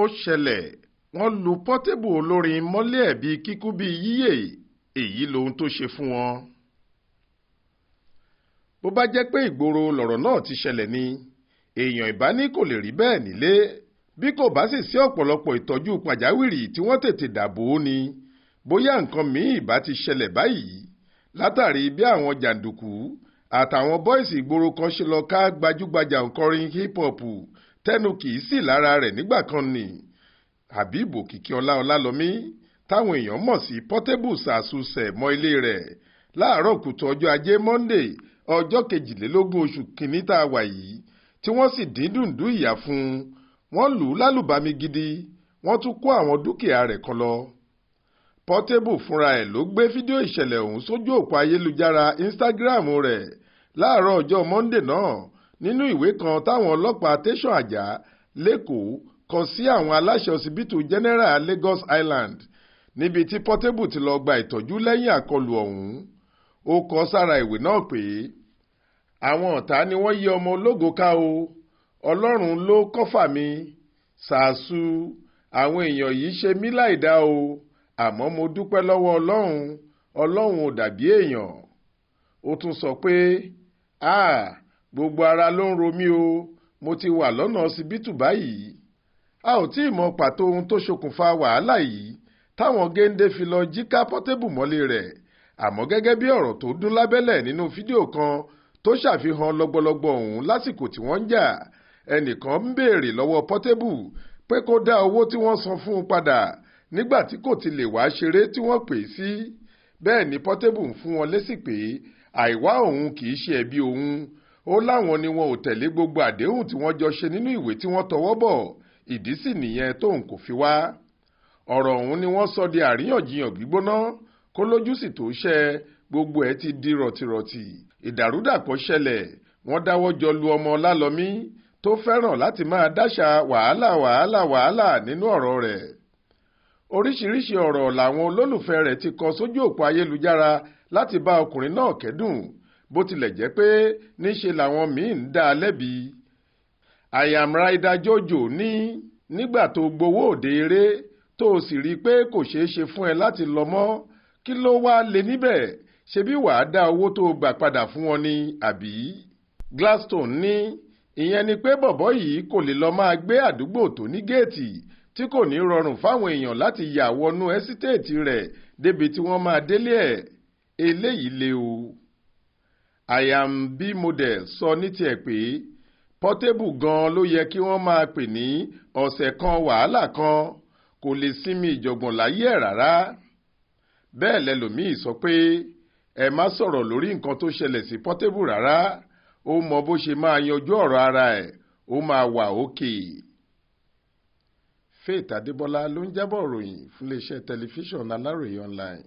ó ṣẹlẹ̀ wọ́n lu Pọ́tébù olórin Mọ'Le bíi kíkú bíi yíyè èyí lohun tó ṣe fún wọn. bó bá jẹ́ pé ìgboro lọ̀rọ̀ náà ti ṣẹlẹ̀ ni èèyàn ìbá ní kò lè rí bẹ́ẹ̀ nílé bí kò bá sì sí ọ̀pọ̀lọpọ̀ ìtọ́jú pàjáwìrì tí wọ́n tètè dàbò ó ni bóyá nǹkan míì ìbá ti ṣẹlẹ̀ báyìí látàrí bí àwọn jàǹdùkú àtàwọn bọ́ìsì ìgboro kan ṣe lọ ká gbajúgbajà òǹkọrin hip hop tẹnu kì í sì lára rẹ̀ nígbà kan ni Habib Òkìkíọlá Ọlálọmí táwọn èèyàn mọ̀ sí Pọ́tébù ṣàṣùṣẹ̀ mọ́ ilé rẹ̀ láàárọ̀ kùtù ọjọ́ ajé Monday ọjọ́ 22 oṣù kìíní tá a wà yìí tí wọ́n sì dín dùndú ìyà fún un wọ́n lù ú lálùbami gidi wọ́n tún kó àwọn dúkìá rẹ̀ kan lọ. Pọ́tébù fúnra ẹ̀ ló gbé fídíò ìṣẹ̀lẹ̀ ọ̀hún sójú òpó ayélujára Instagram rẹ̀ láàárọ̀ ọjọ́ Monday náà nínú ìwé kan táwọn ọlọ́pàá tẹ̀sán àjà lẹ́kọ̀ọ́ kọ sí àwọn aláṣẹ ọsibítù General Lagos Island níbi tí Pọ́tébù ti lọ gba ìtọ́jú lẹ́yìn àkọlù ọ̀hún. Ó kọ sára ìwé náà pé àwọn ọ̀tá ni wọ́n yí ọmọ ológo ká o Ọlọ́run ló kọ́fà mi ṣàṣù àwọn èèyàn yìí ṣe mí láìdá o àmọ́ mo dúpẹ́ lọ́wọ́ Ọlọ́run ò dàbí èèyàn. Ó tún sọ pé gbogbo ara ló ń ro mí o mo ti wà lọ́nà ọsibítù báyìí. A ò tí ì mọ pàtó ohun tó ṣokùnfà wàhálà yìí táwọn géńdé fi lọ jí ká Pọ́tébù mọ́lé rẹ̀ àmọ́ gẹ́gẹ́ bí ọ̀rọ̀ tó dún lábẹ́lẹ̀ nínú fídíò kan tó ṣàfihàn lọ́gbọ́lọ́gbọ́ ọ̀hún lásìkò tí wọ́n ń jà ẹnìkan ń béèrè lọ́wọ́ Pọ́tébù pé kó dá owó tí wọ́n san fún un padà nígbà tí kò ti lè wá ṣeré tí wọ́n pè é sí. Bẹ́ẹ̀ ni Pọ́tébù ń fún wọn lésì pé àìwá òun kì í ṣe ẹ̀bi òun ó láwọn ni wọn ò tẹ̀lé gbogbo àdéhùn tí wọ́n jọ ṣe nínú ìwé tí wọ́n tọwọ́ bọ̀ ìdí sì nìyẹn tóun kò fi wá. ọ̀rọ̀ ọ̀hún ni wọ́n sọ di àríyànjiyàn gbígbóná kó lójú sì tó ṣẹ gbogbo ẹ̀ ti di rọ̀tìrọ̀tì ìdàrúdàpọ̀ ṣẹlẹ̀ wọ́n dáwọ́ jọ lu ọmọ Ọlálọmí tó fẹ́ràn láti máa dáṣà wàhálà nínú ọ̀rọ̀ rẹ̀. Oríṣiríṣi ọ̀rọ̀ làwọn olólùfẹ́ rẹ̀ ti kọ sójú òpó ayélujára láti bá ọkùnrin náà kẹ́dùn bó tilẹ̀ jẹ́ pé níṣe làwọn míì ń dá a lẹ́bi. Ayamraida Jojo ní nígbà tó gbowó òde eré tó o sì rí i pé kò ṣeé ṣe fún ẹ láti lọ mọ́ kí ló wá lé níbẹ̀ ṣebí wàá dá owó tó o gbà padà fún wọn ni àbí. Gladstone ní ìyẹn ni pé bọ̀bọ́ yìí kò lè lọ máa gbé àdúgbò tó ní géètì tí kò ní rọrùn fáwọn èèyàn láti yà wọnú ẹ́sítéètì rẹ̀ débi tí wọ́n máa délé ẹ̀ eléyìí le o. Ayambi model sọ ní tiẹ̀ pé Pọ́tébù gan ló yẹ kí wọ́n máa pè ní ọ̀sẹ̀ kan wàhálà kan kò lè sinmi ìjọ̀gbọ̀n láyé ẹ̀ rárá. Bẹ́ẹ̀ lẹ́lòmíì sọ pé ẹ má sọ̀rọ̀ lórí nǹkan tó ṣẹlẹ̀ sí Pọ́tébù rárá ó mọ bó ṣe máa yanjú ọ̀rọ̀ ara ẹ̀ ó máa wà òkè. Faith Adébọ́lá ló ń jábọ̀ ròyìn fún iléeṣẹ́ tẹlifíṣàn Aláròyé online.